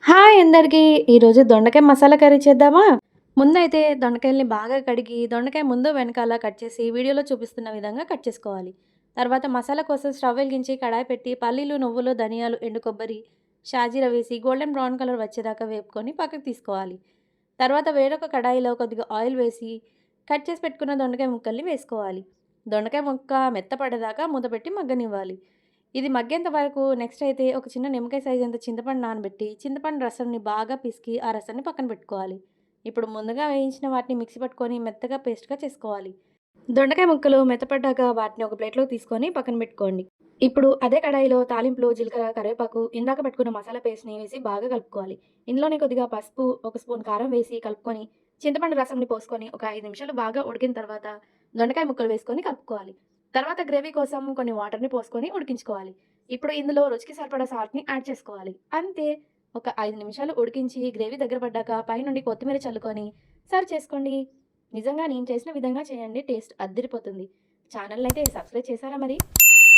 Hi అందరికీ! ఈరోజు దొండకాయ మసాలా కర్రీ చేద్దామా? ముందైతే దొండకాయల్ని బాగా కడిగి, దొండకాయ ముందు వెనకాల కట్ చేసి వీడియోలో చూపిస్తున్న విధంగా కట్ చేసుకోవాలి. తర్వాత మసాలా కోసం స్టవ్ వెలిగించి కడాయి పెట్టి పల్లీలు, నువ్వులు, ధనియాలు, ఎండు కొబ్బరి, షాజీరా వేసి గోల్డెన్ బ్రౌన్ కలర్ వచ్చేదాకా వేపుకొని పక్కకు తీసుకోవాలి. తర్వాత వేరొక కడాయిలో కొద్దిగా ఆయిల్ వేసి కట్ చేసి పెట్టుకున్న దొండకాయ ముక్కల్ని వేసుకోవాలి. దొండకాయ ముక్క మెత్తపడేదాకా మూతపెట్టి మగ్గనివ్వాలి. ఇది మగ్గేంత వరకు నెక్స్ట్ అయితే ఒక చిన్న నిమ్మకాయ సైజ్ అంత చింతపండు నానబెట్టి, చింతపండు రసంని బాగా పిసికి ఆ రసాన్ని పక్కన పెట్టుకోవాలి. ఇప్పుడు ముందుగా వేయించిన వాటిని మిక్సీ పట్టుకొని మెత్తగా పేస్ట్‌గా చేసుకోవాలి. దొండకాయ ముక్కలు మెత్తపడ్డాక వాటిని ఒక ప్లేట్‌లోకి తీసుకొని పక్కన పెట్టుకోండి. ఇప్పుడు అదే కడాయిలో తాలింపులో జీలకర్ర, కరివేపాకు, ఇందాక పెట్టుకున్న మసాలా పేస్ట్‌ని వేసి బాగా కలుపుకోవాలి. ఇందులోనే కొద్దిగా పసుపు, ఒక స్పూన్ కారం వేసి కలుపుకొని, చింతపండు రసంని పోసుకొని ఒక 5 నిమిషాలు బాగా ఉడికిన తర్వాత దొండకాయ ముక్కలు వేసుకొని కలుపుకోవాలి. తర్వాత గ్రేవీ కోసం కొన్ని వాటర్‌ని పోసుకొని ఉడికించుకోవాలి. ఇప్పుడు ఇందులో రుచికి సరిపడా సాల్ట్‌ని యాడ్ చేసుకోవాలి. అంతే. ఒక 5 నిమిషాలు ఉడికించి గ్రేవీ దగ్గర పడ్డాక పైనుండి కొత్తిమీర చల్లుకొని సర్వ్ చేసుకోండి. నిజంగా నేను చేసిన విధంగా చేయండి. టేస్ట్ అద్దిరిపోతుంది. ఛానల్‌నైతే సబ్స్క్రైబ్ చేశారా మరి?